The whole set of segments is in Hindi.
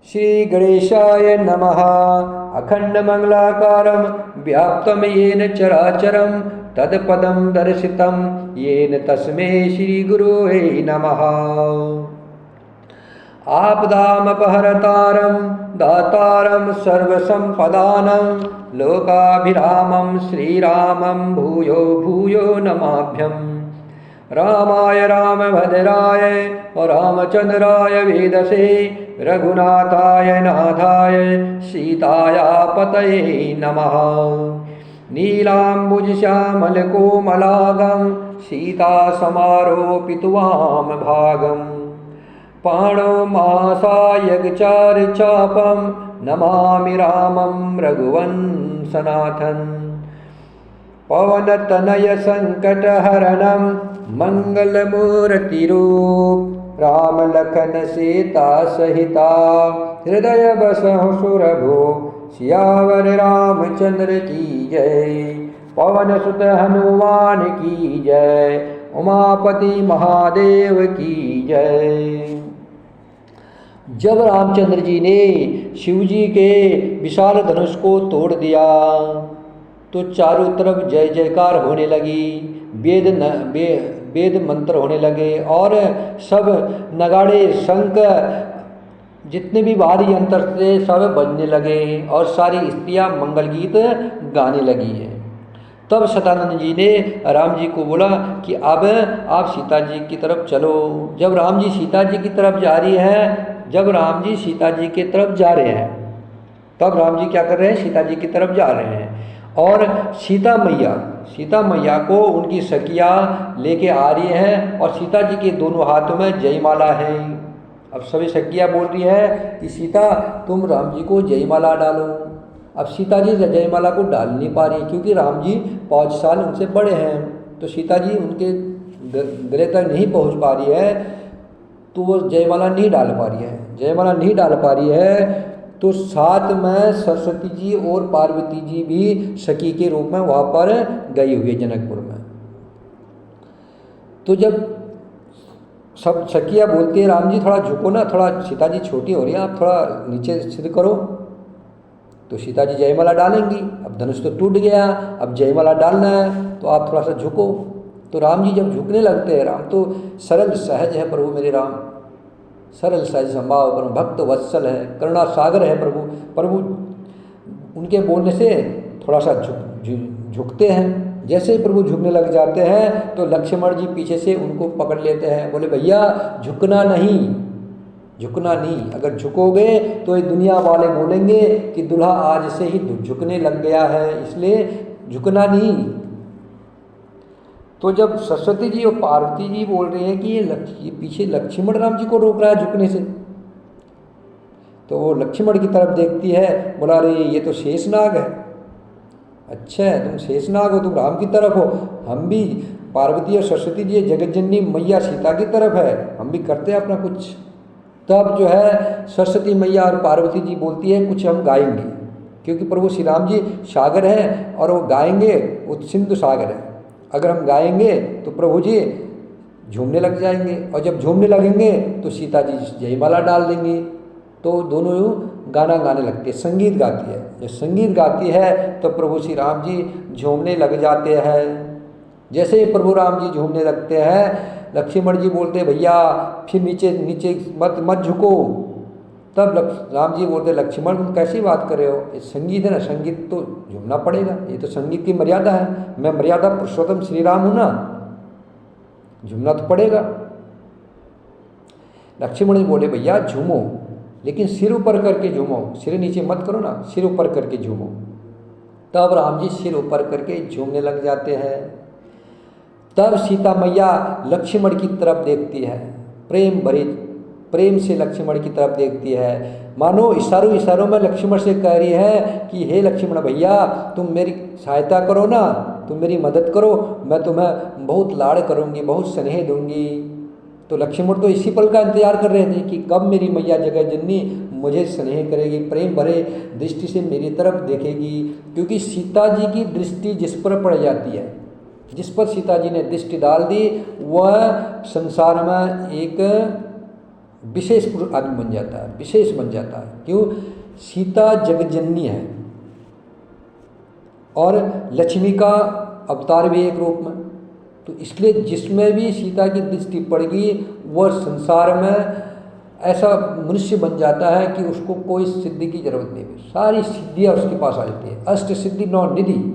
श्री गणेशाय नमः। अखण्डमङ्गलाकारं व्याप्तं येन चराचरं तत्पदं दर्शितं येन तस्मै श्रीगुरुवे नमः। आपदामपहर्तारं दातारं सर्वसम्पदानां लोकाभिरामं श्रीरामं भूयो भूयो नमाभ्यम्। रामाय रामभद्राय रामचन्द्राय वेदसे रघुनाथाय नाथाय सीताया पतये नमः। नीलाम्बुजश्यामलकोमलागं सीतासमारोपितवाम भागं पाणोमासायगचारचापं नमामि रामं रघुवंशनाथं। पवनतनयसङ्कटहरणं मङ्गलमूर्तिरूप रामलखन सीता सहिता हृदय बसहु सुरभो सियावर रामचंद्र की जय। पवन सुत हनुमान की जय। उमापति महादेव की जय। जब रामचंद्र जी ने शिवजी के विशाल धनुष को तोड़ दिया तो चारों तरफ जय जयकार होने लगी, वेद मंत्र होने लगे और सब नगाड़े शंख जितने भी भारी यंत्र थे सब बजने लगे और सारी स्त्रियां मंगल गीत गाने लगी है। तब सदानंद जी ने राम जी को बोला कि अब आप सीता जी की तरफ चलो। जब राम जी सीता जी की तरफ जा रही है, जब राम जी सीता जी की तरफ जा रहे हैं, तब राम जी क्या कर रहे हैं, सीता जी की तरफ जा रहे हैं और सीता मैया को उनकी सखिया लेके आ रही हैं और सीता जी के दोनों हाथों में जयमाला है। अब सभी सखिया बोल रही है कि सीता तुम राम जी को जयमाला डालो। अब सीता जी जयमाला को डाल नहीं पा रही क्योंकि राम जी 5 साल उनसे बड़े हैं, तो सीता जी उनके गले तक नहीं पहुंच पा रही है, तो वो जयमाला नहीं डाल पा रही है। तो साथ में सरस्वती जी और पार्वती जी भी सखी के रूप में वहाँ पर गई हुई है जनकपुर में। तो जब सब सखियाँ बोलती है राम जी थोड़ा झुको ना, थोड़ा सीता जी छोटी हो रही है, आप थोड़ा नीचे सिद्ध करो, तो सीता जी जयमाला डालेंगी। अब धनुष तो टूट गया, अब जयमाला डालना है तो आप थोड़ा सा झुको। तो राम जी जब झुकने लगते हैं, राम तो सरल सहज है प्रभु मेरे राम, सरल सहज संभाव परम भक्त वत्सल है, करुणा सागर है प्रभु उनके बोलने से थोड़ा सा झुकते हैं। जैसे ही प्रभु झुकने लग जाते हैं तो लक्ष्मण जी पीछे से उनको पकड़ लेते हैं, बोले भैया झुकना नहीं, अगर झुकोगे तो ये दुनिया वाले बोलेंगे कि दूल्हा आज से ही झुकने लग गया है, इसलिए झुकना नहीं। तो जब सरस्वती जी और पार्वती जी बोल रहे हैं कि ये पीछे लक्ष्मण राम जी को रोक रहा है झुकने से, तो वो लक्ष्मण की तरफ देखती है, बोला अरे ये तो शेषनाग है। अच्छा है तुम शेषनाग हो, तुम राम की तरफ हो, हम भी पार्वती और सरस्वती जी जगत जननी मैया सीता की तरफ है, हम भी करते हैं अपना कुछ। तब जो है सरस्वती मैया और पार्वती जी बोलती है कुछ हम गाएंगे, क्योंकि प्रभु श्री राम जी सागर हैं और वो गाएंगे, वो सिंधु सागर है, अगर हम गाएंगे तो प्रभु जी झूमने लग जाएंगे और जब झूमने लगेंगे तो सीता जी जयमाला डाल देंगी। तो दोनों गाना गाने लगते हैं, संगीत गाती है। जब संगीत गाती है तो प्रभु श्री राम जी झूमने लग जाते हैं। जैसे ही प्रभु राम जी झूमने लगते हैं, लक्ष्मण जी बोलते हैं भैया फिर नीचे मत झुको। तब राम जी बोलते लक्ष्मण तुम कैसी बात कर रहे हो, ये संगीत है ना, संगीत तो झूमना पड़ेगा, ये तो संगीत की मर्यादा है, मैं मर्यादा पुरुषोत्तम श्री राम हूँ ना, झूमना तो पड़ेगा। लक्ष्मण जी बोले भैया झूमो, लेकिन सिर ऊपर करके झूमो, सिर नीचे मत करो ना, सिर ऊपर करके झूमो। तब राम जी सिर ऊपर करके झूमने लग जाते हैं। तब सीता मैया लक्ष्मण की तरफ देखती है, प्रेम से लक्ष्मण की तरफ देखती है, मानो इशारों में लक्ष्मण से कह रही है कि हे लक्ष्मण भैया तुम मेरी सहायता करो ना, तुम मेरी मदद करो, मैं तुम्हें बहुत लाड़ करूँगी, बहुत स्नेह दूंगी। तो लक्ष्मण तो इसी पल का इंतजार कर रहे थे कि कब मेरी मैया जगत जननी मुझे स्नेह करेगी, प्रेम भरे दृष्टि से मेरी तरफ देखेगी। क्योंकि सीता जी की दृष्टि जिस पर पड़ जाती है, जिस पर सीता जी ने दृष्टि डाल दी, वह संसार में एक विशेष आदमी बन जाता है, विशेष बन जाता है। क्यों? सीता जगज्जननी है और लक्ष्मी का अवतार भी एक रूप में, तो इसलिए जिसमें भी सीता की दृष्टि पड़ेगी वह संसार में ऐसा मनुष्य बन जाता है कि उसको कोई सिद्धि की जरूरत नहीं है, सारी सिद्धियाँ उसके पास आ जाती है। अष्ट सिद्धि नौ निधि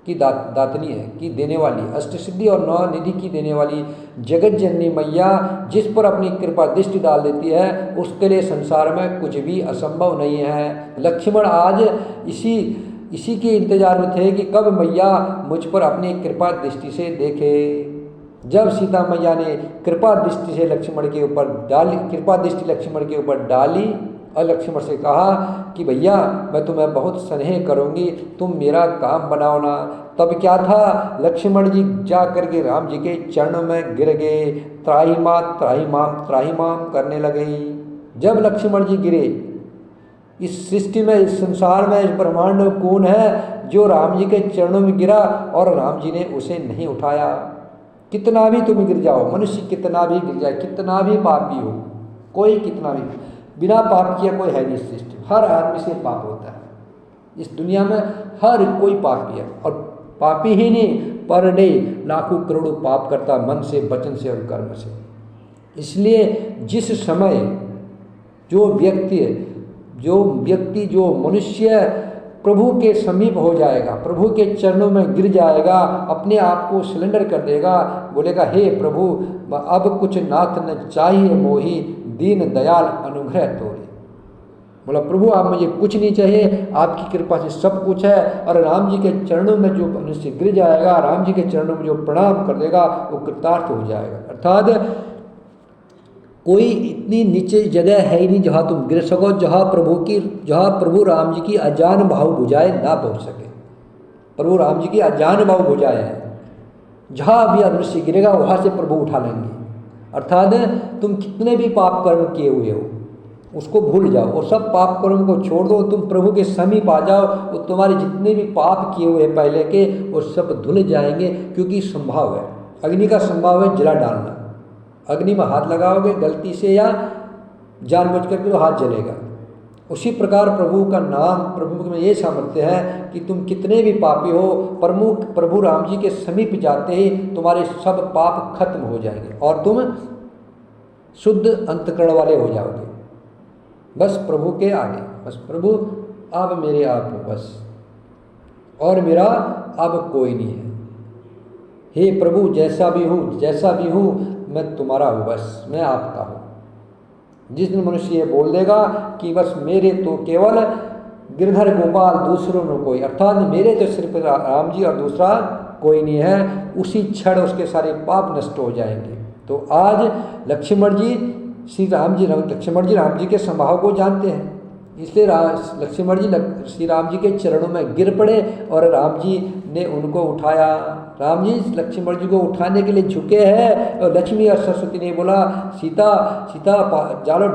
की दातनी है, की देने वाली, अष्ट सिद्धि और नौ निधि की देने वाली जगत जननी मैया जिस पर अपनी कृपा दृष्टि डाल देती है उसके लिए संसार में कुछ भी असंभव नहीं है। लक्ष्मण आज इसी के इंतजार में थे कि कब मैया मुझ पर अपनी कृपा दृष्टि से देखे। जब सीता मैया ने कृपा दृष्टि से लक्ष्मण के ऊपर डाली, कृपा दृष्टि लक्ष्मण के ऊपर डाली और लक्ष्मण से कहा कि भैया मैं तुम्हें बहुत स्नेह करूंगी, तुम मेरा काम बनाओ ना। तब क्या था, लक्ष्मण जी जा करके राम जी के चरणों में गिर गए, त्राहिमाम त्राहिमाम त्राहिमाम करने लगे। जब लक्ष्मण जी गिरे, इस सृष्टि में, इस संसार में, इस ब्रह्मांड में कौन है जो राम जी के चरणों में गिरा और राम जी ने उसे नहीं उठाया। कितना भी तुम गिर जाओ, मनुष्य कितना भी गिर जाए, कितना भी पापी हो, कोई कितना भी, बिना पाप किया कोई है नहीं इस सृष्टि में। हर आदमी से पाप होता है इस दुनिया में, हर कोई पापी है। और पापी ही नहीं, पर डे लाखों करोड़ों पाप करता मन से, वचन से और कर्म से। इसलिए जिस समय जो व्यक्ति जो मनुष्य प्रभु के समीप हो जाएगा, प्रभु के चरणों में गिर जाएगा, अपने आप को सिलेंडर कर देगा, बोलेगा हे प्रभु अब कुछ नाथ न चाहिए मोही, दीन दयाल अनुग्रह तोरे। बोला प्रभु आप मुझे कुछ नहीं चाहिए, आपकी कृपा से सब कुछ है। और राम जी के चरणों में जो मनुष्य गिर जाएगा, राम जी के चरणों में जो प्रणाम कर देगा वो कृतार्थ हो जाएगा। अर्थात कोई इतनी नीचे जगह है ही नहीं जहाँ तुम गिर सको, जहाँ प्रभु राम जी की अजान भाव बुझाए ना पहुँच सके। प्रभु राम जी की अजान भाव बुझाए हैं, जहाँ भी मनुष्य गिरेगा वहाँ से प्रभु उठा लेंगे। अर्थात तुम कितने भी पाप कर्म किए हुए हो उसको भूल जाओ, और सब पाप कर्म को छोड़ दो, तुम प्रभु के समीप आ जाओ, वो तुम्हारे जितने भी पाप किए हुए पहले के वो सब धुल जाएंगे। क्योंकि संभाव है, अग्नि का संभाव है जला डालना। अग्नि में हाथ लगाओगे गलती से या जानबूझ करके तो हाथ जलेगा। उसी प्रकार प्रभु का नाम, प्रभु में ये सामर्थ्य है कि तुम कितने भी पापी हो, प्रभु राम जी के समीप जाते ही तुम्हारे सब पाप खत्म हो जाएंगे और तुम शुद्ध अंतकरण वाले हो जाओगे। बस प्रभु के आगे, बस प्रभु अब मेरे आप हो बस, और मेरा अब कोई नहीं है। हे प्रभु जैसा भी हूँ मैं तुम्हारा हूँ, बस मैं आपका हूँ। जिस दिन मनुष्य ये बोल देगा कि बस मेरे तो केवल गिरधर गोपाल, दूसरों में कोई, अर्थात मेरे तो सिर्फ राम जी और दूसरा कोई नहीं है, उसी क्षण उसके सारे पाप नष्ट हो जाएंगे। तो आज लक्ष्मण जी राम जी राम जी के स्वभाव को जानते हैं, इसलिए लक्ष्मण जी श्री राम जी के चरणों में गिर पड़े और राम जी ने उनको उठाया। राम जी लक्ष्मण जी को उठाने के लिए झुके हैं और लक्ष्मी और सरस्वती ने बोला सीता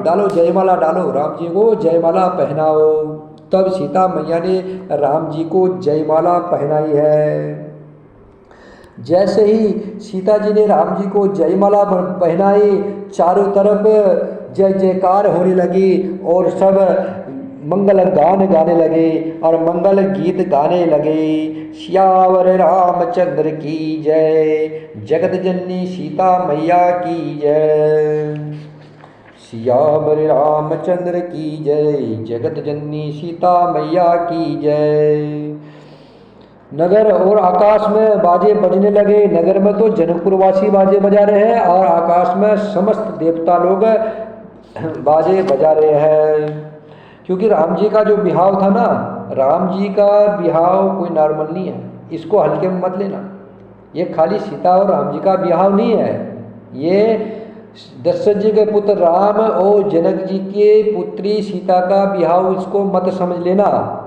डालो जयमाला डालो, राम जी को जयमाला पहनाओ। तब सीता मैया ने राम जी को जयमाला पहनाई है। जैसे ही सीता जी ने राम जी को जयमाला पहनाई, चारों तरफ जय जयकार होने लगी और सब मंगल गान गाने लगे और मंगल गीत गाने लगे। श्यावर रामचंद्र की जय, जगत जननी सीता मैया की जय। श्यावर रामचंद्र की जय, जगत जननी सीता मैया की जय। नगर और आकाश में बाजे बजने लगे। नगर में तो जनकपुरवासी बाजे बजा रहे हैं और आकाश में समस्त देवता लोग बाजे बजा रहे हैं। क्योंकि राम जी का जो बिहाव था ना, राम जी का बिहाव कोई नॉर्मल नहीं है, इसको हल्के में मत लेना। ये खाली सीता और राम जी का बिहाव नहीं है, ये दशरथ जी के पुत्र राम और जनक जी के पुत्री सीता का बिहाव, इसको मत समझ लेना।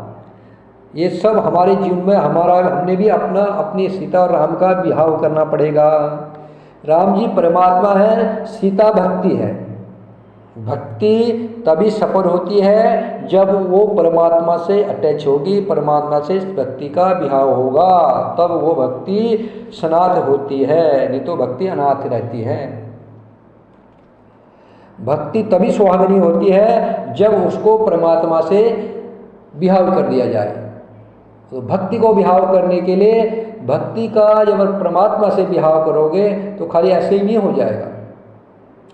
ये सब हमारे जीवन में हमने भी अपनी सीता और राम का बिहाव करना पड़ेगा। राम जी परमात्मा है, सीता भक्ति है। भक्ति तभी सफल होती है जब वो परमात्मा से अटैच होगी, परमात्मा से भक्ति का बिहाव होगा, तब वो भक्ति सनाथ होती है, नहीं तो भक्ति अनाथ रहती है। भक्ति तभी सुहागनी होती है जब उसको परमात्मा से बिहाव कर दिया जाए। तो भक्ति को बिहाव करने के लिए, भक्ति का जब परमात्मा से बिहाव करोगे तो खाली ऐसे ही नहीं हो जाएगा,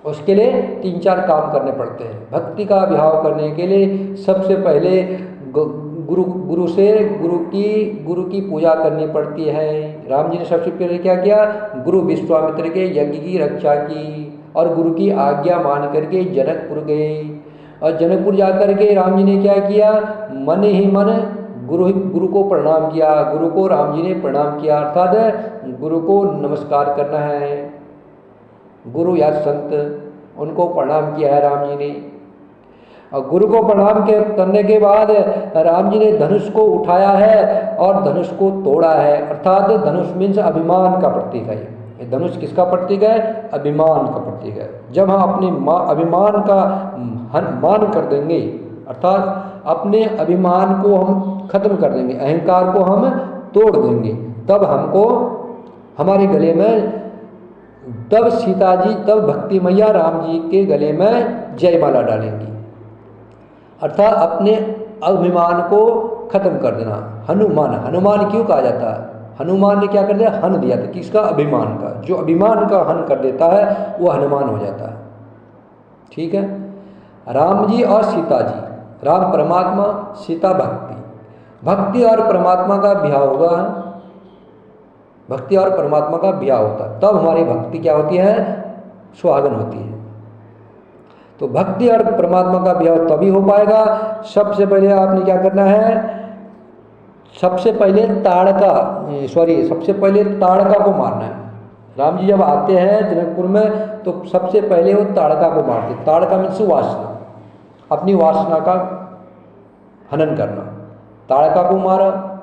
उसके लिए 3-4 काम करने पड़ते हैं। भक्ति का बिहाव करने के लिए सबसे पहले गुरु की पूजा करनी पड़ती है। राम जी ने सबसे पहले क्या किया? गुरु विश्वामित्र के यज्ञ की रक्षा की और गुरु की आज्ञा मान करके जनकपुर गए। और जनकपुर जाकर के राम जी ने क्या किया? मन ही मन गुरु को प्रणाम किया। गुरु को राम जी ने प्रणाम किया, अर्थात गुरु को नमस्कार करना है। गुरु या संत उनको प्रणाम किया है राम जी ने। और गुरु को प्रणाम करने के बाद राम जी ने धनुष को उठाया है और धनुष को तोड़ा है, अर्थात धनुष मीन्स अभिमान का प्रतीक है। ये धनुष किसका प्रतीक है? अभिमान का प्रतीक है। जब हम अपने अभिमान का मान कर देंगे, अर्थात अपने अभिमान को हम खत्म कर देंगे, अहंकार को हम तोड़ देंगे, तब हमको हमारे गले में, तब सीता जी, तब भक्ति मैया राम जी के गले में जयमाला डालेंगी, अर्थात अपने अभिमान को खत्म कर देना। हनुमान क्यों कहा जाता है? हनुमान ने क्या कर दिया? हन दिया था। किसका? अभिमान का। जो अभिमान का हन कर देता है वो हनुमान हो जाता है। ठीक है। राम जी और सीता जी, राम परमात्मा, सीता भक्ति। भक्ति और परमात्मा का ब्याह होगा, भक्ति और परमात्मा का ब्याह होता है, तब हमारी भक्ति क्या होती है? सुहागन होती है। तो भक्ति और परमात्मा का ब्याह तभी हो पाएगा। सबसे पहले आपने क्या करना है? सबसे पहले ताड़का को मारना है। राम जी जब आते हैं जनकपुर में तो सबसे पहले वो ताड़का को मारते। ताड़का मीन्स वासना, अपनी वासना का हनन करना। ताड़का को मारा।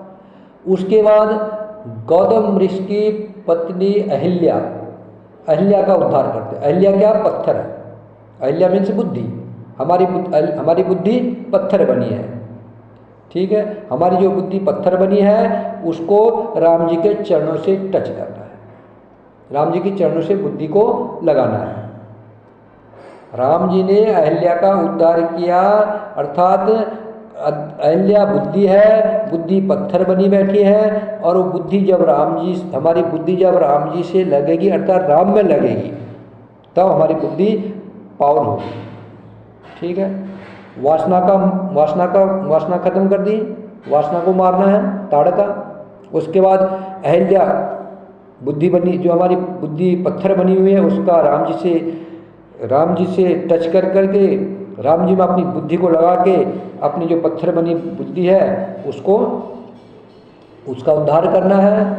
उसके बाद गौतम ऋषि की पत्नी अहिल्या का उद्धार करते। अहिल्या क्या? पत्थर है। अहिल्या मीन्स बुद्धि। हमारी बुद्धि पत्थर बनी है। ठीक है। हमारी जो बुद्धि पत्थर बनी है उसको राम जी के चरणों से टच करना है, राम जी के चरणों से बुद्धि को लगाना है। राम जी ने अहिल्या का उद्धार किया, अर्थात अहिल्या बुद्धि है, बुद्धि पत्थर बनी बैठी है, और वो बुद्धि जब हमारी बुद्धि जब राम जी से लगेगी, अर्थात राम में लगेगी, तब हमारी बुद्धि पावन होगी। ठीक है। वासना खत्म कर दी, वासना को मारना है, ताड़का। उसके बाद अहिल्या बुद्धि बनी, जो हमारी बुद्धि पत्थर बनी हुई है, उसका राम जी से टच करके राम जी में अपनी बुद्धि को लगा के अपनी जो पत्थर बनी बुद्धि है उसका उद्धार करना है।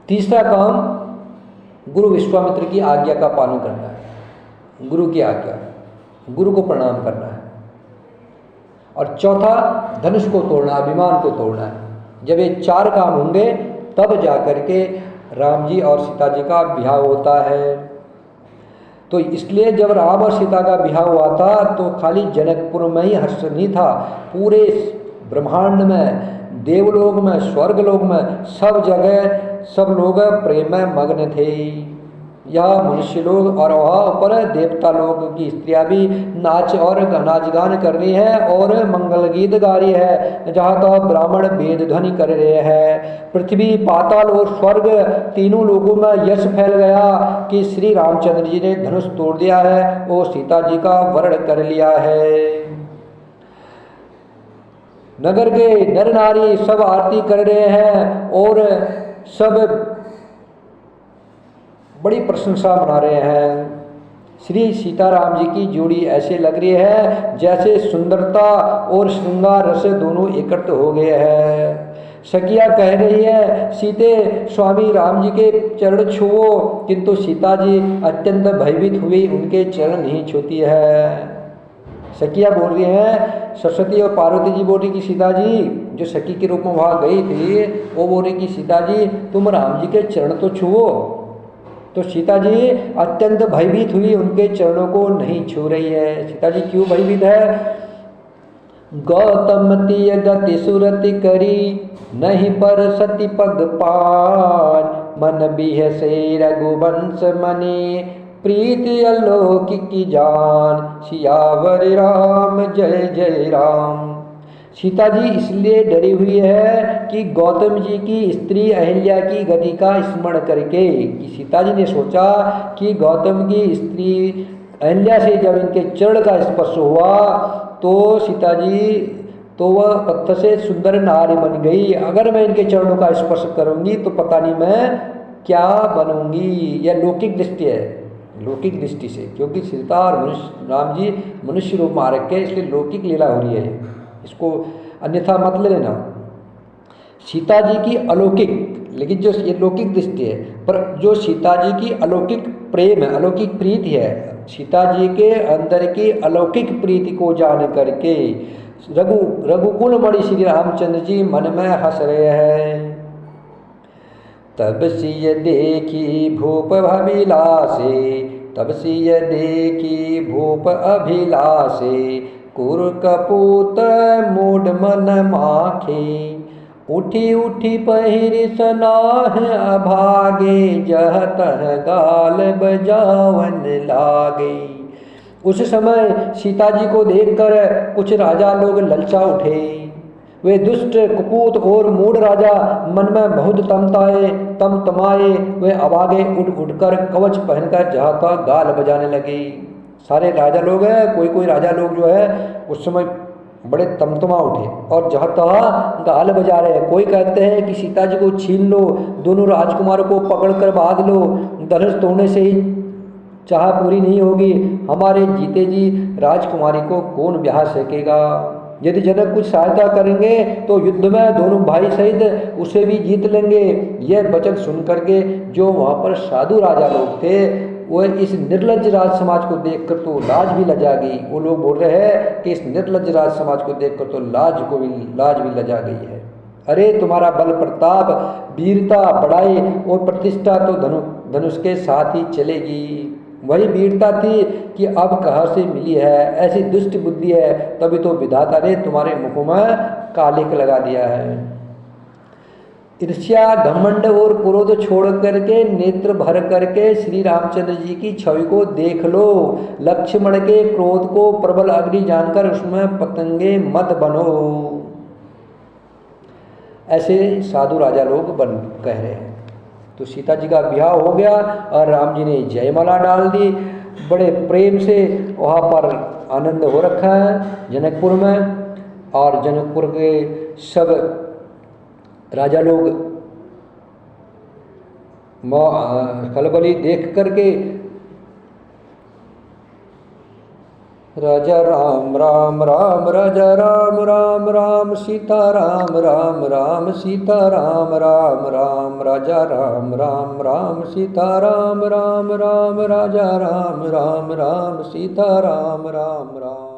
तीसरा काम गुरु विश्वामित्र की आज्ञा का पालन करना है, गुरु की आज्ञा, गुरु को प्रणाम करना है। और चौथा धनुष को तोड़ना, अभिमान को तोड़ना है। जब ये 4 काम होंगे तब जाकर के राम जी और सीता जी का ब्याह होता है। तो इसलिए जब राम और सीता का ब्याह हुआ था तो खाली जनकपुर में ही हर्ष नहीं था, पूरे ब्रह्मांड में, देवलोक में, स्वर्गलोक में, सब जगह सब लोग प्रेम में मग्न थे। यह मनुष्य लोग और वहाँ ऊपर देवता लोग की स्त्रियाँ भी नाच गान कर रही है और मंगल गीत गा रही है। जहाँ तो ब्राह्मण वेद ध्वनि कर रहे हैं। पृथ्वी, पाताल और स्वर्ग तीनों लोगों में यश फैल गया कि श्री रामचंद्र जी ने धनुष तोड़ दिया है और सीता जी का वरण कर लिया है। नगर के नर नारी सब आरती कर रहे हैं और सब बड़ी प्रशंसा मना रहे हैं। श्री सीताराम जी की जोड़ी ऐसे लग रही है जैसे सुंदरता और श्रृंगार रस दोनों एकत्र हो गए हैं। सखिया कह रही है, सीते स्वामी राम जी के चरण छुओ, किंतु सीता जी अत्यंत भयभीत हुई उनके चरण नहीं छूती है। सखिया बोल रही हैं, सरस्वती और पार्वती जी बोल रही कि सीता जी, जो सखी के रूप में वहाँ गई थी, वो बोल रही कि सीता जी तुम राम जी के चरण तो छुओ। तो सीता जी अत्यंत भयभीत हुई, उनके चरणों को नहीं छू रही है। सीता जी क्यों भयभीत है? गौतम तीय गति सुरति करी, नहीं पर सती पग पान, मन बिह से रघुवंश मने, प्रीति अलौकिक की जान, सियावर राम जय जय राम। सीता जी इसलिए डरी हुई है कि गौतम जी की स्त्री अहिल्या की गति का स्मरण करके, कि सीता जी ने सोचा कि गौतम की स्त्री अहिल्या से जब इनके चरण का स्पर्श हुआ तो सीता जी तो वह पत्थर से सुंदर नारी बन गई। अगर मैं इनके चरणों का स्पर्श करूंगी तो पता नहीं मैं क्या बनूंगी। यह लौकिक दृष्टि है, लौकिक दृष्टि से, क्योंकि सीता और राम जी मनुष्य रूप में आ रखे हैं, इसलिए लौकिक लीला हो रही है, इसको अन्यथा मत ले लेना। सीता जी की अलौकिक, लेकिन जो ये लौकिक दृष्टि है, पर जो सीता जी की अलौकिक प्रेम है, अलौकिक प्रीति है, सीता जी के अंदर की अलौकिक प्रीति को जान करके रघुकुल मणि श्री रामचंद्र जी मन में हंस रहे हैं। तब सिय देखी भूप अभिलाषे, तब सिय देखी भूप अभिलाषे, कुर कपूत मूड मन माखे, उठी उठी पहिर सनाह अभागे, जह तह गाल बजावन लागे। उस समय सीता जी को देखकर कुछ राजा लोग ललचा उठे। वे दुष्ट कुपूत और मूढ़ राजा मन में बहुत तमतमाए। वे अभागे उठ उठकर कवच पहनकर जहाँ का गाल बजाने लगे। सारे राजा लोग हैं, कोई कोई राजा लोग जो है उस समय बड़े तमतमा उठे और जहाँ तहाँ गाल बजा रहे हैं। कोई कहते हैं कि सीता जी को छीन लो, दोनों राजकुमारों को पकड़कर बांध लो, धनुष तोड़ने से ही चाह पूरी नहीं होगी, हमारे जीते जी राजकुमारी को कौन ब्याह सकेगा। यदि जनक कुछ सहायता करेंगे तो युद्ध में दोनों भाई सहित उसे भी जीत लेंगे। यह वचन सुन करके जो वहाँ पर साधु राजा लोग थे वह इस निर्लज्ज राज समाज को देखकर तो लाज भी लजा गई। वो लोग बोल रहे हैं कि इस निर्लज्ज राज समाज को देखकर तो लाज भी लजा गई है। अरे तुम्हारा बल प्रताप, वीरता, बड़ाई और प्रतिष्ठा तो धनुष के साथ ही चलेगी। वही वीरता थी कि अब कहाँ से मिली है, ऐसी दुष्ट बुद्धि है, तभी तो विधाता ने तुम्हारे मुखों में कालिक लगा दिया है। ईर्ष्या, घमंड और क्रोध छोड़ करके नेत्र भर करके श्री रामचंद्र जी की छवि को देख लो। लक्ष्मण के क्रोध को प्रबल अग्नि जानकर उसमें पतंगे मत बनो। ऐसे साधु राजा लोग कह रहे हैं। तो सीता जी का ब्याह हो गया और राम जी ने जयमाला डाल दी। बड़े प्रेम से वहाँ पर आनंद हो रखा है जनकपुर में। और जनकपुर के सब राजा लोग खलबली देख करके राजा राम राम राम, राजा राम राम राम, सीता राम राम राम, सीता राम राम राम, राजा राम राम राम, सीता राम राम राम, राजा राम राम राम, सीता राम राम राम।